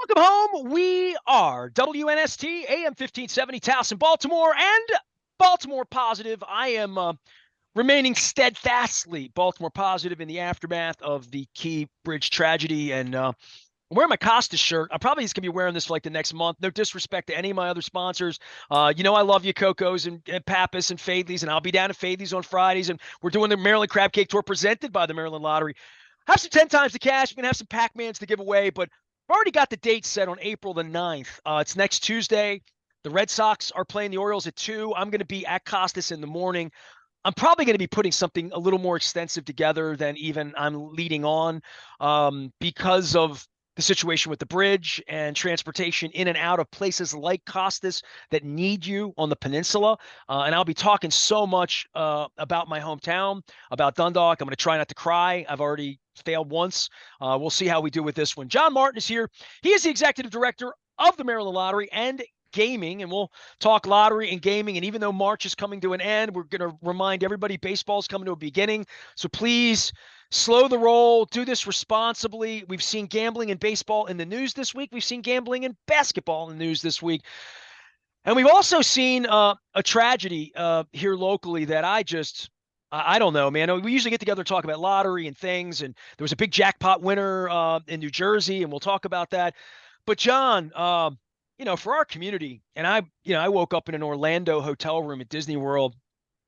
Welcome home. We are WNST AM 1570 Towson, Baltimore, and Baltimore positive. I am remaining steadfastly Baltimore positive in the aftermath of the Key Bridge tragedy. And I'm wearing my Costas shirt. I'm probably just going to be wearing this for like the next month. No disrespect to any of my other sponsors. I love you, Cocos and Pappas and Fadley's, and I'll be down at Fadley's on Fridays. And we're doing the Maryland Crab Cake Tour presented by the Maryland Lottery. Have some 10 times the cash. We're going to have some Pac-Mans to give away, but I've already got the date set on April the 9th. It's next Tuesday. The Red Sox are playing the Orioles at 2. I'm going to be at Costas in the morning. I'm probably going to be putting something a little more extensive together than even I'm leading on because of the situation with the bridge and transportation in and out of places like Costas that need you on the peninsula. And I'll be talking so much about my hometown, about Dundalk. I'm going to try not to cry. I've already failed once. We'll see how we do with this one. John Martin is here. He is the executive director of the Maryland Lottery and gaming, and we'll talk lottery and gaming. And even though March is coming to an end, we're going to remind everybody baseball's coming to a beginning. So please slow the roll, do this responsibly. We've seen gambling in baseball in the news this week. We've seen gambling in basketball in the news this week. And we've also seen a tragedy here locally that I don't know, man. We usually get together and talk about lottery and things. And there was a big jackpot winner in New Jersey, and we'll talk about that. But John, for our community, and I woke up in an Orlando hotel room at Disney World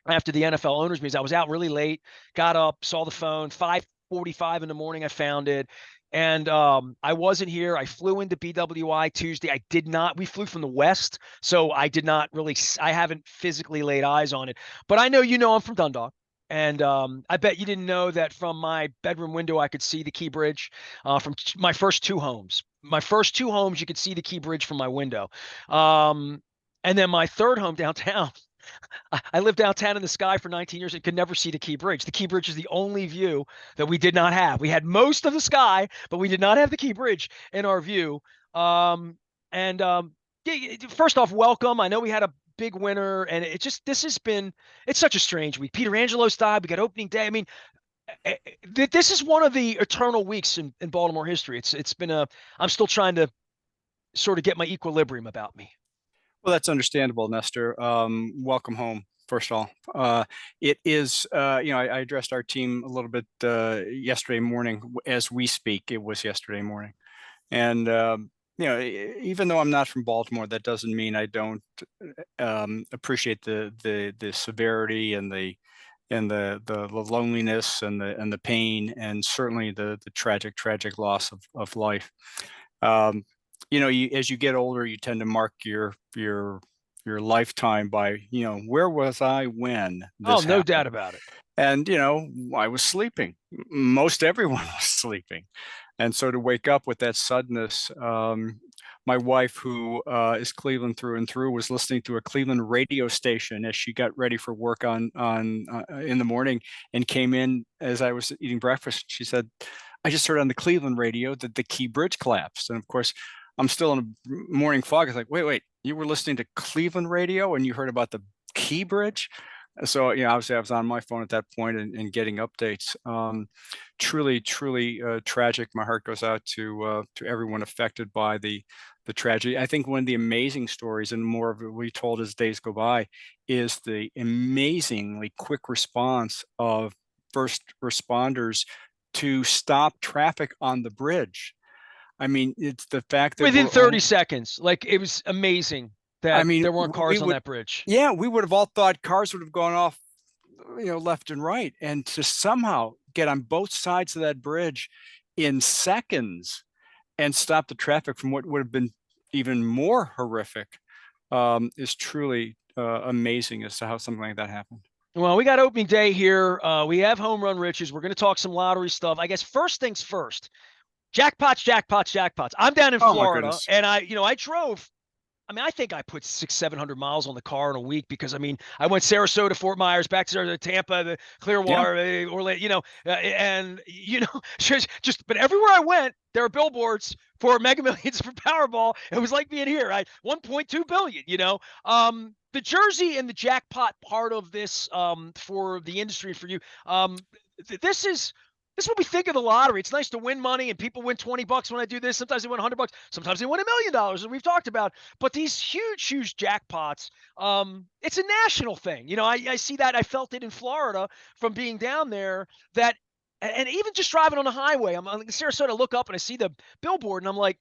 after the NFL owners meetings. I was out really late, got up, saw the phone, 5:45 in the morning, I found it. And I wasn't here. I flew into BWI Tuesday. We flew from the West, so I haven't physically laid eyes on it. But I know I'm from Dundalk. And I bet you didn't know that from my bedroom window, I could see the Key Bridge from my first two homes. My first two homes, you could see the Key Bridge from my window. And then my third home downtown, I lived downtown in the sky for 19 years and could never see the Key Bridge. The Key Bridge is the only view that we did not have. We had most of the sky, but we did not have the Key Bridge in our view. First off, welcome. I know we had a big winner, and it's such a strange week. Peter Angelo's died. We got opening day. I mean, this is one of the eternal weeks in Baltimore history. I'm still trying to sort of get my equilibrium about me. Well, that's understandable, Nestor. Welcome home, first of all. It is, I addressed our team a little bit yesterday morning. As we speak, it was yesterday morning. And, even though I'm not from Baltimore, that doesn't mean I don't appreciate the severity and the loneliness and the pain, and certainly the tragic loss of life. As you get older, you tend to mark your lifetime by, where was I when this no happened? doubt about it. And, I was sleeping. Most everyone was sleeping. And so to wake up with that suddenness, my wife, who is Cleveland through and through, was listening to a Cleveland radio station as she got ready for work in the morning, and came in as I was eating breakfast. She said, "I just heard on the Cleveland radio that the Key Bridge collapsed." And of course, I'm still in a morning fog. It's like, wait, you were listening to Cleveland radio and you heard about the Key Bridge? So, obviously I was on my phone at that point and getting updates. Truly tragic. My heart goes out to everyone affected by the tragedy. I think one of the amazing stories, and more of it we told as days go by, is the amazingly quick response of first responders to stop traffic on the bridge. I mean, it's the fact that within 30 seconds, like, it was amazing that there weren't cars on that bridge. Yeah, we would have all thought cars would have gone off, left and right, and to somehow get on both sides of that bridge in seconds and stop the traffic from what would have been even more horrific is truly amazing as to how something like that happened. Well, we got opening day here. We have home run riches. We're going to talk some lottery stuff. I guess first things first. Jackpots. I'm down in Florida, and I drove. I mean, I think I put 600-700 miles on the car in a week because, I mean, I went Sarasota, Fort Myers, back to Tampa, the Clearwater, Orlando, but everywhere I went, there were billboards for Mega Millions for Powerball. It was like being here, right? 1.2 billion, the jersey and the jackpot part of this, for the industry and for you, this is This is what we think of the lottery. It's nice to win money, and people win $20 when I do this. Sometimes they win $100. Sometimes they win $1 million, as we've talked about. But these huge jackpots, it's a national thing. I see that. I felt it in Florida from being down there. And even just driving on the highway, I'm in Sarasota. Look up and I see the billboard, and I'm like,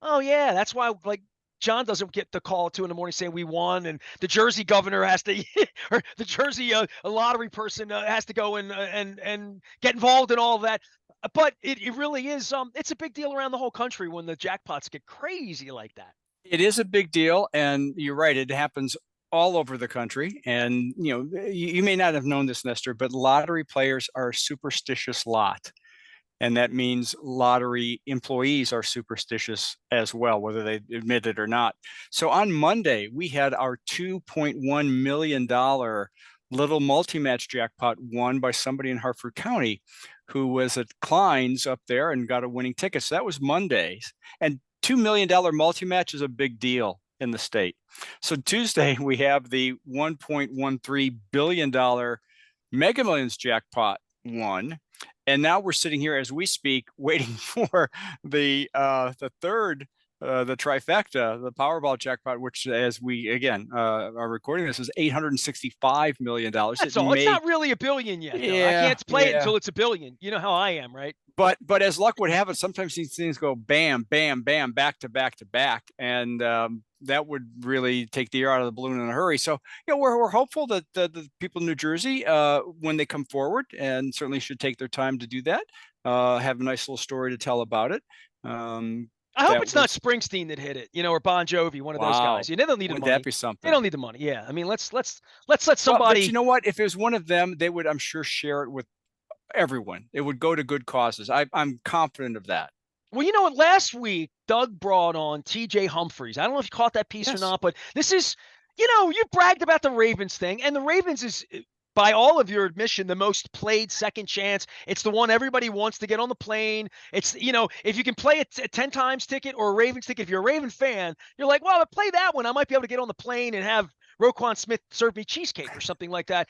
oh yeah, that's why like John doesn't get the call at 2 in the morning saying we won, and the Jersey governor has to, or the Jersey lottery person has to go and get involved in all of that. But it really is it's a big deal around the whole country when the jackpots get crazy like that. It is a big deal, and you're right. It happens all over the country. And you may not have known this, Nestor, but lottery players are a superstitious lot. And that means lottery employees are superstitious as well, whether they admit it or not. So on Monday, we had our $2.1 million little multi-match jackpot won by somebody in Harford County who was at Klein's up there and got a winning ticket. So that was Monday's. And $2 million multi-match is a big deal in the state. So Tuesday, we have the $1.13 billion Mega Millions jackpot won. And now we're sitting here as we speak, waiting for the third, the trifecta, the Powerball jackpot, which, as we again are recording this, is $865 million. That's all. It's not really a billion yet, though. I Yeah, can't play it yeah. until it's a billion. You know how I am, right? But as luck would have it, sometimes these things go bam, bam, bam, back to back to back, and that would really take the air out of the balloon in a hurry. So we're hopeful that the people in New Jersey, when they come forward, and certainly should take their time to do that, have a nice little story to tell about it. I hope That it's not was Springsteen that hit it, or Bon Jovi, one of those wow. guys. They don't need the Wouldn't that money. be They something? don't need the money. Yeah, I mean, let's let Well, but you somebody. know what? If it was one of them, they would, I'm sure, share it with everyone. It would go to good causes. I'm confident of that. Well, you know what? Last week, Doug brought on T.J. Humphries. I don't know if you caught that piece or Yes. not, but this is, you bragged about the Ravens thing, and the Ravens is, by all of your admission, the most played second chance. It's the one everybody wants to get on the plane. It's, if you can play a 10 times ticket or a Ravens ticket, if you're a Raven fan, you're like, well, if I play that one, I might be able to get on the plane and have Roquan Smith serve me cheesecake or something like that.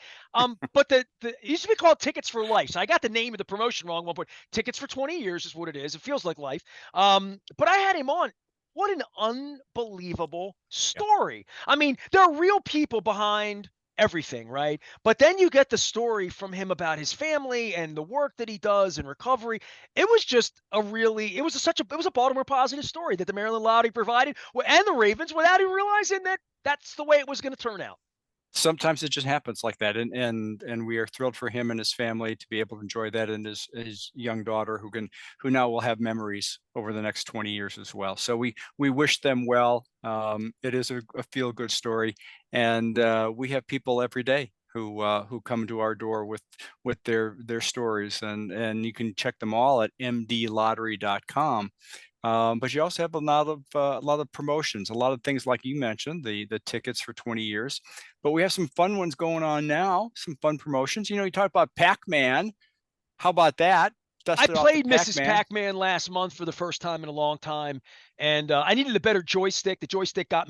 But the it used to be called Tickets for Life. So I got the name of the promotion wrong at one point. Tickets for 20 years is what it is. It feels like life. But I had him on. What an unbelievable Yeah. story. I mean, there are real people behind everything, right? But then you get the story from him about his family and the work that he does and recovery. It was just it was a Baltimore positive story that the Maryland Lottery provided and the Ravens without even realizing that that's the way it was going to turn out. Sometimes it just happens like that, and we are thrilled for him and his family to be able to enjoy that, and his young daughter who now will have memories over the next 20 years as well. So we wish them well. It is a feel good story, and we have people every day who come to our door with their stories, and you can check them all at mdlottery.com. But you also have a lot of promotions, a lot of things like you mentioned, the tickets for 20 years. But we have some fun ones going on now, some fun promotions. You talk about Pac-Man. How about that? I Dusted off the played Mrs. Pac-Man. Pac-Man last month for the first time in a long time, and I needed a better joystick. The joystick got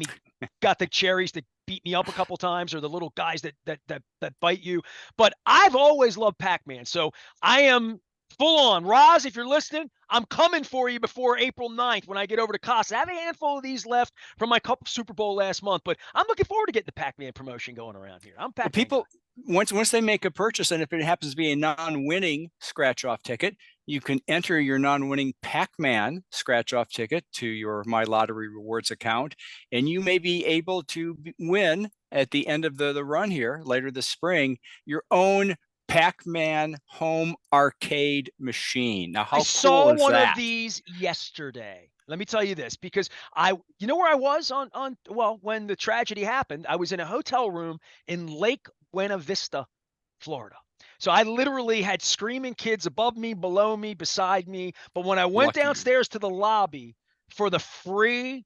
the cherries that beat me up a couple times, or the little guys that bite you. But I've always loved Pac-Man, so I am full on. Roz, if you're listening, I'm coming for you before April 9th when I get over to Casa. I have a handful of these left from my Cup Super Bowl last month, but I'm looking forward to getting the Pac-Man promotion going around here. I'm a Well, Pac-Man guy. people once they make a purchase, and if it happens to be a non-winning scratch-off ticket, you can enter your non-winning Pac-Man scratch-off ticket to your My Lottery Rewards account, and you may be able to win at the end of the run here later this spring your own Pac-Man home arcade machine. Now, I how cool saw is one of that? these yesterday. Let me tell you this, because you know where I was well, when the tragedy happened, I was in a hotel room in Lake Buena Vista, Florida. So I literally had screaming kids above me, below me, beside me. But when I went Lucky you. downstairs to the lobby for the free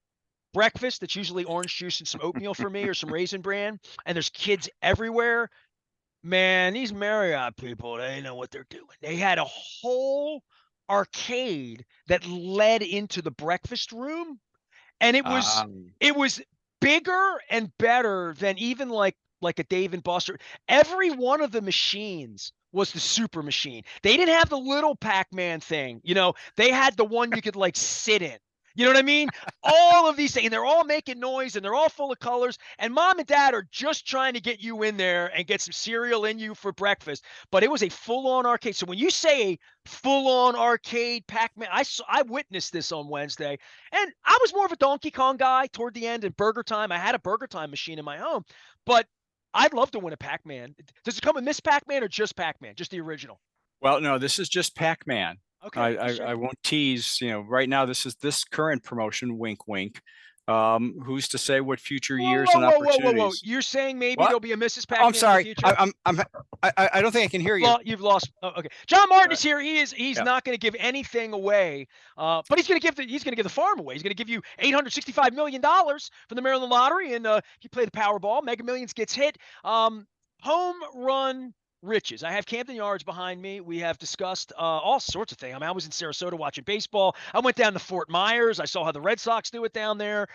breakfast, that's usually orange juice and some oatmeal for me or some Raisin Bran, and there's kids everywhere. Man, these Marriott people, they know what they're doing. They had a whole arcade that led into the breakfast room, and it was Um, it was bigger and better than even like a Dave and Buster. Every one of the machines was the super machine. They didn't have the little Pac-Man thing. They had the one you could like sit in. You know what I mean? All of these things, and they're all making noise and they're all full of colors. And mom and dad are just trying to get you in there and get some cereal in you for breakfast. But it was a full-on arcade. So when you say a full-on arcade Pac-Man, I witnessed this on Wednesday. And I was more of a Donkey Kong guy toward the end and Burger Time. I had a Burger Time machine in my home. But I'd love to win a Pac-Man. Does it come with Miss Pac-Man or just Pac-Man, just the original? Well, no, this is just Pac-Man. Okay, I won't tease. Right now, this is this current promotion. Wink, wink. Who's to say what future Whoa, years whoa, and whoa, whoa, whoa, whoa! opportunities? You're saying maybe What? there'll be a Mrs. Oh, I'm Pac-Man in the sorry. future? I don't think I can hear you. You've lost. Oh, okay. John Martin All is right. here. He's Yeah. not going to give anything away, but he's going to give the farm away. He's going to give you $865 million from the Maryland Lottery, and you play the Powerball. Mega Millions gets hit. Home run riches. I have Camden Yards behind me. We have discussed all sorts of things. I mean, I was in Sarasota watching baseball. I went down to Fort Myers. I saw how the Red Sox do it down there.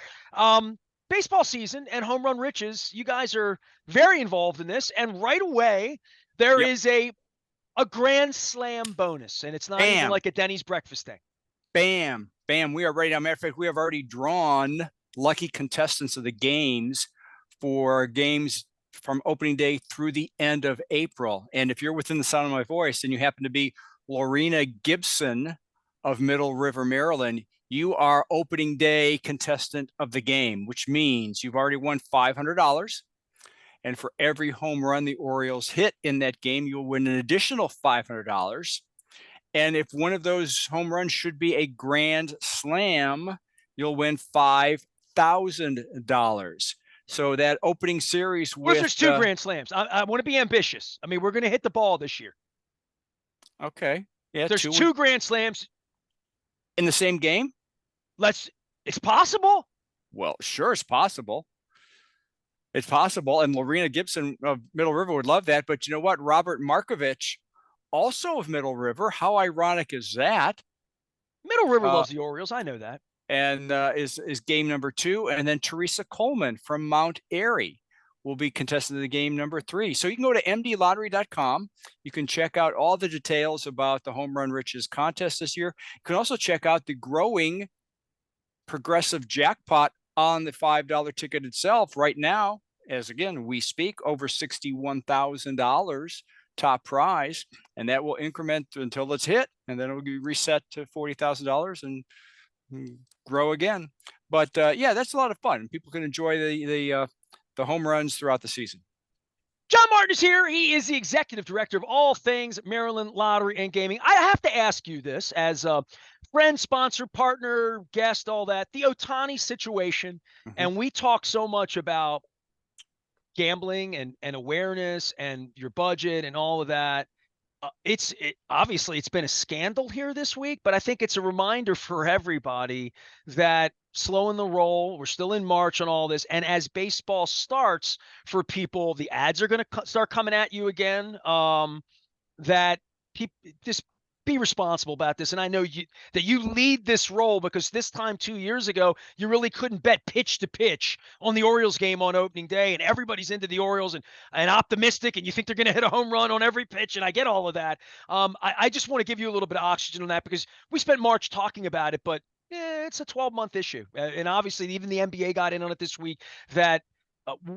Baseball season and home run riches. You guys are very involved in this, and right away there Yep. is a grand slam bonus, and it's not even Bam. like a Denny's breakfast thing. Bam. Bam. We are ready. As a matter of fact, we have already drawn lucky contestants of the games for games from opening day through the end of April. And if you're within the sound of my voice and you happen to be Lorena Gibson of Middle River, Maryland, you are opening day contestant of the game, which means you've already won $500. And for every home run the Orioles hit in that game, you'll win an additional $500. And if one of those home runs should be a grand slam, you'll win $5,000. So that opening series What if with there's two grand slams? I want to be ambitious. I mean, we're going to hit the ball this year. Okay. Yeah, There's two grand slams in the same game? It's possible. Well, sure, it's possible. It's possible. And Lorena Gibson of Middle River would love that. But you know what? Robert Markovich, also of Middle River. How ironic is that? Middle River loves the Orioles. I know that. And is game number 2. And then Teresa Coleman from Mount Airy will be contestant of the game number 3. So you can go to mdlottery.com. You can check out all the details about the Home Run Riches contest this year. You can also check out the growing progressive jackpot on the $5 ticket itself right now. As again, we speak, over $61,000 top prize, and that will increment until it's hit, and then it will be reset to $40,000 and grow again. But yeah, that's a lot of fun. People can enjoy the home runs throughout the season. John Martin is here. He is the executive director of all things Maryland Lottery and Gaming. I have to ask you this as a friend, sponsor, partner, guest, all that. The Ohtani situation, and we talk so much about gambling and awareness and your budget and all of that. Obviously it's been a scandal here this week, but I think it's a reminder for everybody that slowing the roll. We're still in March on all this, and as baseball starts for people, the ads are going to start coming at you again. That people just be responsible about this. And I know that you lead this role because this time 2 years ago, you really couldn't bet pitch to pitch on the Orioles game on opening day, and everybody's into the Orioles and optimistic, and you think they're going to hit a home run on every pitch, and I get all of that. I just want to give you a little bit of oxygen on that because we spent March talking about it, but it's a 12-month issue. And obviously, even the NBA got in on it this week that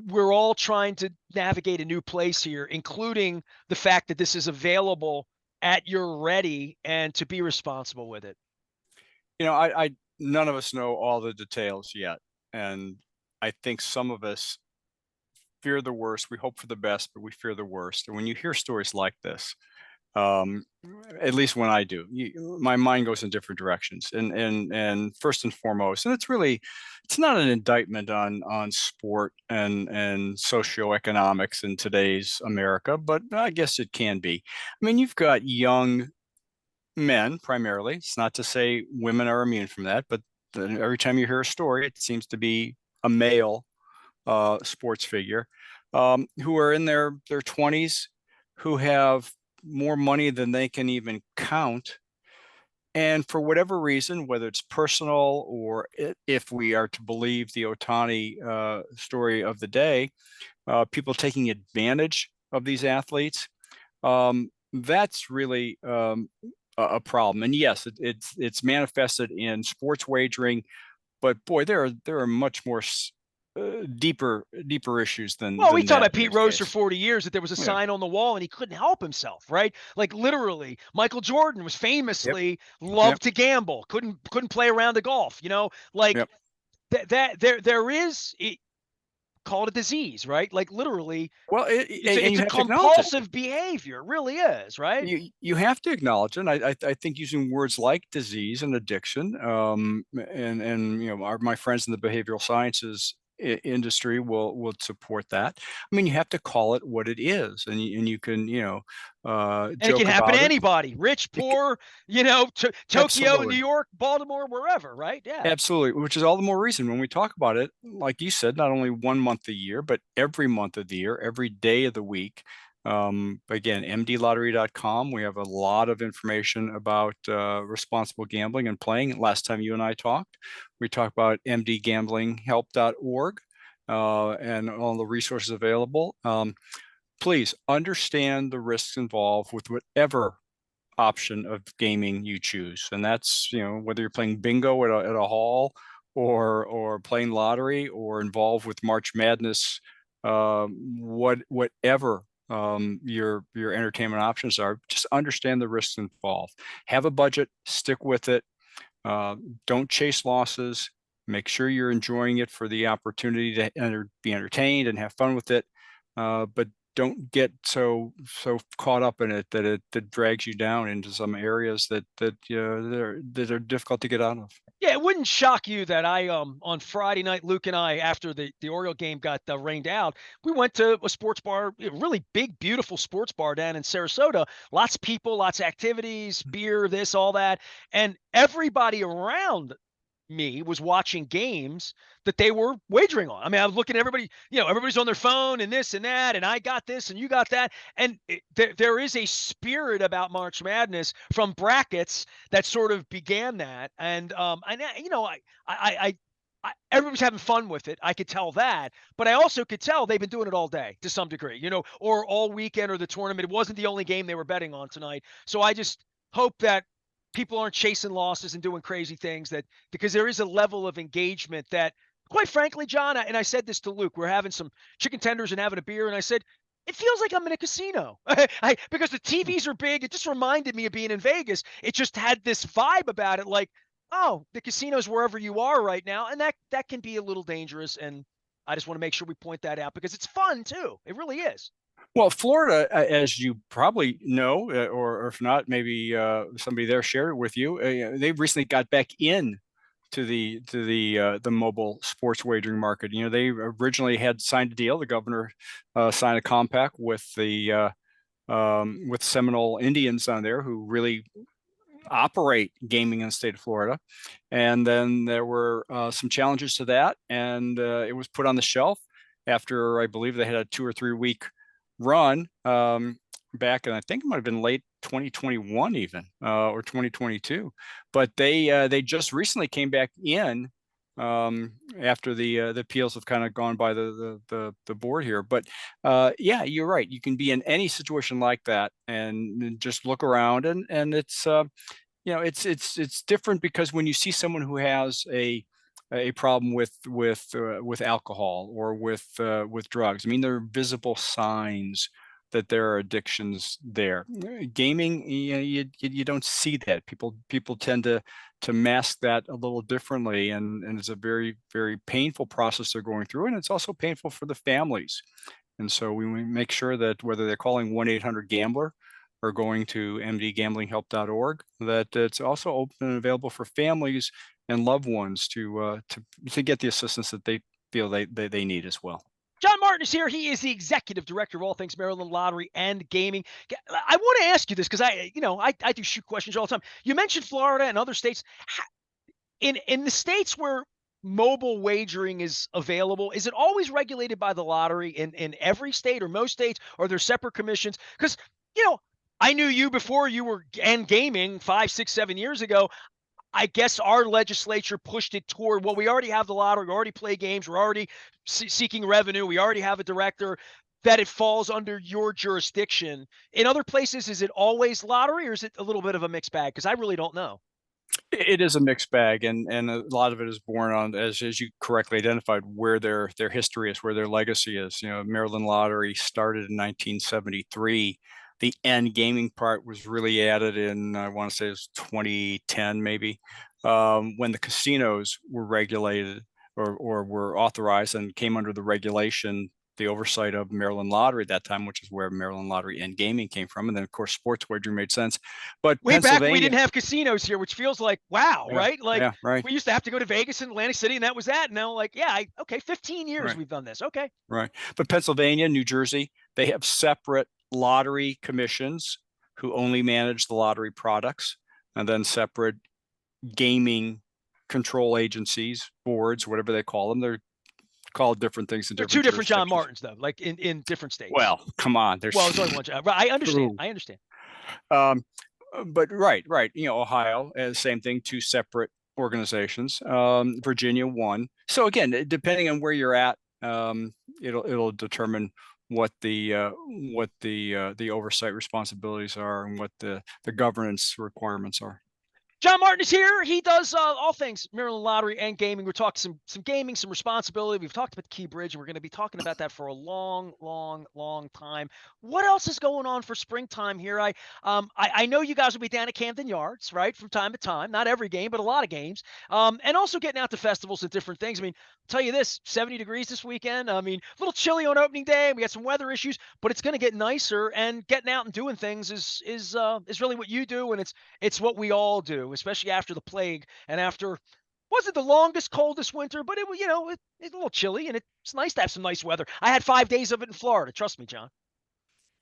we're all trying to navigate a new place here, including the fact that this is available at your ready and to be responsible with it. You know, I none of us know all the details yet. And I think some of us fear the worst. We hope for the best, but we fear the worst. And when you hear stories like this, at least when I do, my mind goes in different directions. And first and foremost, and it's not an indictment on sport and socioeconomics in today's America, but I guess it can be. I mean, you've got young men primarily. It's not to say women are immune from that, but every time you hear a story, it seems to be a male sports figure who are in their 20s, who have more money than they can even count. And for whatever reason, whether it's personal or if we are to believe the Ohtani story of the day, people taking advantage of these athletes. that's really a problem. And yes, it's manifested in sports wagering, but boy, there are much more deeper issues Well, we than talked that about in Pete this Rose for case. 40 years that there was a Yeah. sign on the wall and he couldn't help himself, right? Like literally, Michael Jordan was Yep. famously Yep. loved to gamble, couldn't play around the golf, like Yep. that there is call it a disease, right? Like literally, Well, and it's you a have to acknowledge it. compulsive behavior, it really is, right? You have to acknowledge it. And I think using words like disease and addiction, and my friends in the behavioral sciences industry will support that. I mean, you have to call it what it is, and you can And it can joke happen to about it. anybody, rich, poor, Tokyo, New Absolutely. York, Baltimore, wherever, right? Yeah. Absolutely, which is all the more reason when we talk about it, like you said, not only 1 month a year, but every month of the year, every day of the week. Again, mdlottery.com. We have a lot of information about responsible gambling and playing. Last time you and I talked, we talked about mdgamblinghelp.org and all the resources available. Please understand the risks involved with whatever option of gaming you choose. And that's, whether you're playing bingo at a hall or playing lottery or involved with March Madness, whatever your entertainment options are, just understand the risks involved. Have a budget, stick with it. Uh, don't chase losses. Make sure you're enjoying it for the opportunity to be entertained and have fun with it. But don't get so caught up in it that drags you down into some areas that are difficult to get out of. Yeah, it wouldn't shock you that I on Friday night, Luke and I, after the Oriole game got rained out, we went to a sports bar, a really big, beautiful sports bar down in Sarasota. Lots of people, lots of activities, beer, this, all that, and everybody around me was watching games that they were wagering on. I mean, I was looking at everybody, everybody's on their phone and this and that, and I got this and you got that. And there is a spirit about March Madness from brackets that sort of began that. Everybody's having fun with it. I could tell that, but I also could tell they've been doing it all day to some degree, or all weekend or the tournament. It wasn't the only game they were betting on tonight. So I just hope that people aren't chasing losses and doing crazy things because there is a level of engagement that, quite frankly, John, and I said this to Luke, we're having some chicken tenders and having a beer, and I said, it feels like I'm in a casino. Because the TVs are big. It just reminded me of being in Vegas. It just had this vibe about it, like, oh, the casino's wherever you are right now, and that can be a little dangerous. And I just want to make sure we point that out because it's fun too. It really is. Well, Florida, as you probably know, or if not, maybe somebody there shared it with you. They recently got back in to the mobile sports wagering market. They originally had signed a deal. The governor signed a compact with Seminole Indians on there, who really operate gaming in the state of Florida. And then there were some challenges to that, and it was put on the shelf after I believe they had a 2 or 3 week run back, and I think it might have been late 2021 even or 2022. But they just recently came back in after the appeals have kind of gone by the board here. But yeah, you're right. You can be in any situation like that and just look around, and it's different because when you see someone who has a problem with alcohol or with drugs, I mean, there are visible signs that there are addictions there. Gaming, you don't see that. People tend to mask that a little differently, and it's a very, very painful process they're going through, and it's also painful for the families. And so we make sure that whether they're calling 1-800-GAMBLER or going to mdgamblinghelp.org, that it's also open and available for families and loved ones to get the assistance that they feel they need as well. John Martin is here. He is the executive director of all things Maryland Lottery and Gaming. I want to ask you this because I do shoot questions all the time. You mentioned Florida and other states. In the states where mobile wagering is available, is it always regulated by the lottery in every state or most states, or are there separate commissions? Because I knew you before you were and gaming 5, 6, 7 years ago. I guess our legislature pushed it toward, well, we already have the lottery, we already play games, we're already seeking revenue, we already have a director. that it falls under your jurisdiction. In other places, is it always lottery, or is it a little bit of a mixed bag? Because I really don't know. It is a mixed bag, and a lot of it is born on, as you correctly identified, where their history is, where their legacy is. Maryland Lottery started in 1973. The end gaming part was really added in, I want to say it was 2010, maybe, when the casinos were regulated or were authorized and came under the regulation, the oversight of Maryland Lottery at that time, which is where Maryland Lottery and gaming came from. And then, of course, sports wagering made sense. But Way back when we Pennsylvania, didn't have casinos here, which feels like, wow, yeah, right? Like, yeah, right, we used to have to go to Vegas and Atlantic City, and that was that. And now, like, yeah, okay, 15 years right, we've done this. Okay. right. But Pennsylvania, New Jersey, they have separate lottery commissions who only manage the lottery products, and then separate gaming control agencies, boards, whatever they call them. They're called different things in There are two different different John jurisdictions. Martins, though, like in different states. Well, come on, there's Well, there's only one John. I understand. true. I understand. Um, but right. Ohio, same thing, two separate organizations. Virginia, one. So again, depending on where you're at, it'll determine what the oversight responsibilities are and what the governance requirements are. John Martin is here. He does all things Maryland Lottery and gaming. We're talking some gaming, some responsibility. We've talked about the Key Bridge, and we're going to be talking about that for a long, long, long time. What else is going on for springtime here? I know you guys will be down at Camden Yards, right, from time to time. Not every game, but a lot of games. And also getting out to festivals and different things. I mean, I'll tell you this: 70 degrees this weekend. I mean, a little chilly on opening day. We got some weather issues, but it's going to get nicer. And getting out and doing things is really what you do, and it's what we all do, especially after the plague and after wasn't the longest, coldest winter, but it was, it's a little chilly, and it's nice to have some nice weather. I had 5 days of it in Florida. Trust me, John.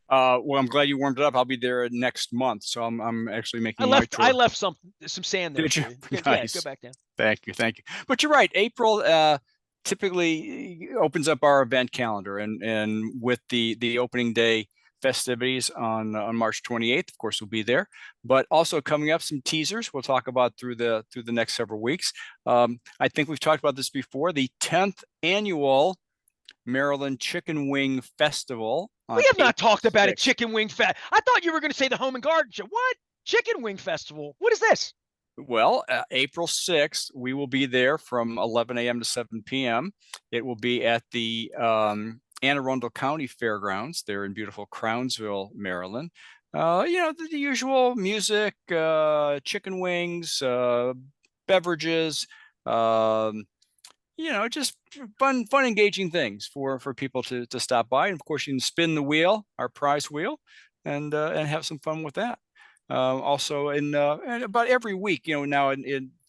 Well, I'm glad you warmed it up. I'll be there next month, so I'm actually I making my left I tour. left some sand there Did you? for you. Yeah, go Nice. back down. Thank you. But you're right. April typically opens up our event calendar, and with the opening day festivities on March 28th, of course, we'll be there. But also coming up, some teasers we'll talk about through the next several weeks. I think we've talked about this before. The 10th annual Maryland Chicken Wing Festival We on have not April talked about a 6th. chicken wing fest. I thought you were going to say the Home and Garden Show. What? Chicken wing festival? What is this? Well, April 6th, we will be there from 11 a.m. to 7 p.m. It will be at the Anne Arundel County Fairgrounds. They're in beautiful Crownsville, Maryland. The usual music, chicken wings, beverages, just fun, engaging things for people to stop by. And of course, you can spin the wheel, our prize wheel, and have some fun with that. Also, and about every week, now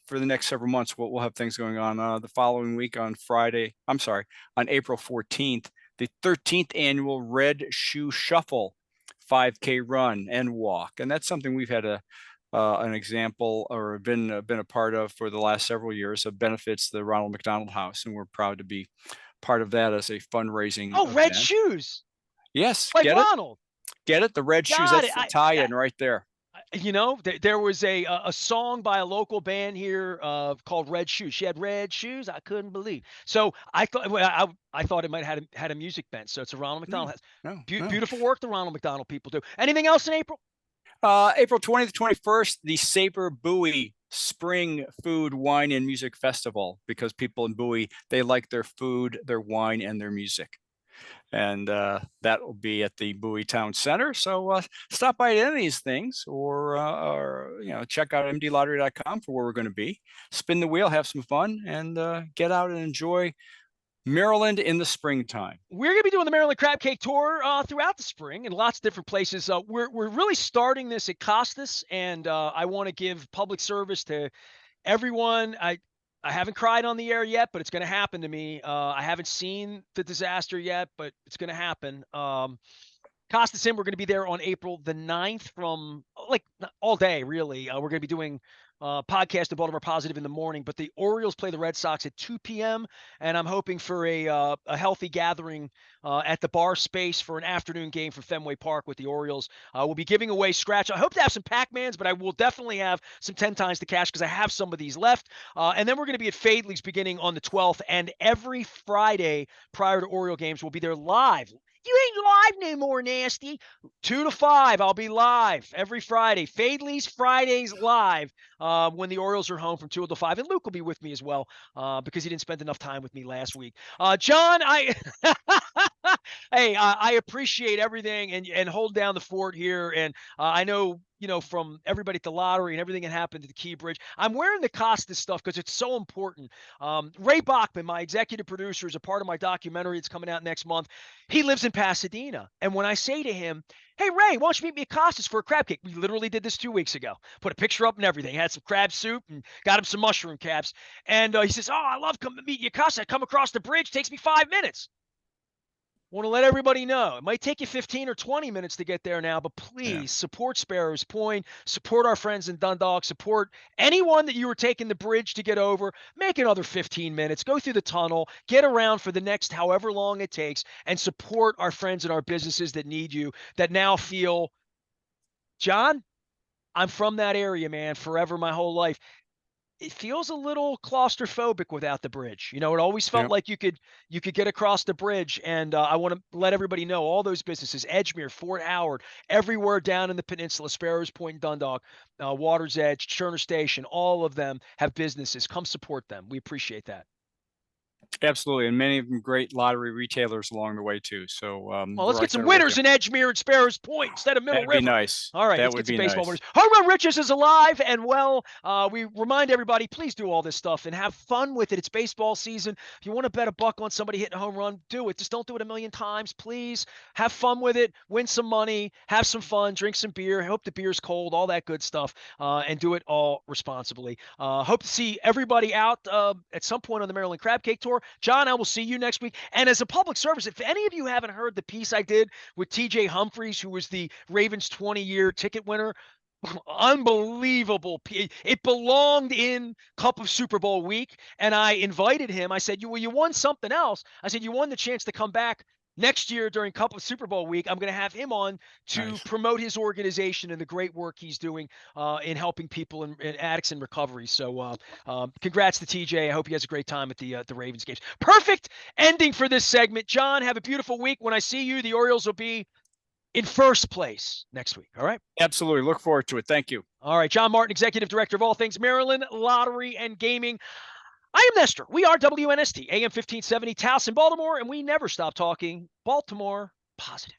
for the next several months, we'll have things going on. The following week on April 14th, the 13th annual Red Shoe Shuffle 5K run and walk, and that's something we've had an example or been a part of for the last several years. Of benefits the Ronald McDonald House, and we're proud to be part of that as a fundraising Oh, red event. shoes, Yes, like get it, Ronald. the red shoes. Got That's it. the tie-in right there. There was a song by a local band here called Red Shoes. She had red shoes. I couldn't believe. So I thought I thought it might have had a music bent. So it's a Ronald No, McDonald has no. beautiful work the Ronald McDonald people do. Anything else in April? April 20th, 21st, the Sabre Bowie Spring Food, Wine, and Music Festival, because people in Bowie, they like their food, their wine, and their music. And that will be at the Bowie Town Center. So stop by any of these things, or check out mdlottery.com for where we're going to be. Spin the wheel, have some fun, and get out and enjoy Maryland in the springtime. We're going to be doing the Maryland Crab Cake Tour throughout the spring in lots of different places. We're really starting this at Costas, and I want to give public service to everyone. I haven't cried on the air yet, but it's going to happen to me. I haven't seen the disaster yet, but it's going to happen. Costas Inn, we're going to be there on April the 9th from all day, really. We're going to be doing podcast of Baltimore Positive in the morning, but the Orioles play the Red Sox at 2 p.m. and I'm hoping for a healthy gathering at the bar space for an afternoon game for Fenway Park with the Orioles. We'll be giving away scratch. I hope to have some Pac-Mans, but I will definitely have some 10 times the cash because I have some of these left. And then we're going to be at Fadley's beginning on the 12th, and every Friday prior to Oriole games, we'll be there live You ain't live no more, Nasty. 2 to 5, I'll be live every Friday. Fadley's Fridays live when the Orioles are home from 2 to 5. And Luke will be with me as well because he didn't spend enough time with me last week. John, hey, I appreciate everything and hold down the fort here. And I know, from everybody at the lottery and everything that happened at the Key Bridge, I'm wearing the Costas stuff because it's so important. Ray Bachman, my executive producer, is a part of my documentary. It's coming out next month. He lives in Pasadena. And when I say to him, hey, Ray, why don't you meet me at Costas for a crab cake? We literally did this 2 weeks ago. Put a picture up and everything. Had some crab soup and got him some mushroom caps. And he says, oh, I love coming to meet you at Costas. I come across the bridge. Takes me 5 minutes. Want to let everybody know it might take you 15 or 20 minutes to get there now, but please support Sparrows Point, support our friends in Dundalk, support anyone that you were taking the bridge to get over. Make another 15 minutes, go through the tunnel, get around for the next however long it takes, and support our friends and our businesses that need you, that now feel, John, I'm from that area, man, forever, my whole life. It feels a little claustrophobic without the bridge. It always felt like you could get across the bridge. And I want to let everybody know all those businesses, Edgemere, Fort Howard, everywhere down in the peninsula, Sparrows Point, and Dundalk, Water's Edge, Turner Station, all of them have businesses. Come support them. We appreciate that. Absolutely, and many of them great lottery retailers along the way too. So well, let's get some winners in Edgemere and Sparrows Point instead of Middle River. That'd be nice. All right, let's get some baseball winners. Home Run Riches is alive and well. We remind everybody, please do all this stuff and have fun with it. It's baseball season. If you want to bet a buck on somebody hitting a home run, do it. Just don't do it a million times, please. Have fun with it. Win some money. Have some fun. Drink some beer. Hope the beer's cold. All that good stuff. And do it all responsibly. Hope to see everybody out at some point on the Maryland Crab Cake Tour. John, I will see you next week. And as a public service, if any of you haven't heard the piece I did with TJ Humphries, who was the Ravens 20-year ticket winner, unbelievable. It belonged in Cup of Super Bowl week. And I invited him. I said, you won something else. I said, you won the chance to come back next year during Cup of Super Bowl week. I'm going to have him on to promote his organization and the great work he's doing in helping people in addicts and recovery. So congrats to TJ. I hope he has a great time at the Ravens games. Perfect ending for this segment. John, have a beautiful week. When I see you, the Orioles will be in first place next week. All right? Absolutely. Look forward to it. Thank you. All right. John Martin, Executive Director of all things Maryland Lottery and Gaming. I am Nestor. We are WNST, AM 1570, Towson, Baltimore, and we never stop talking Baltimore positive.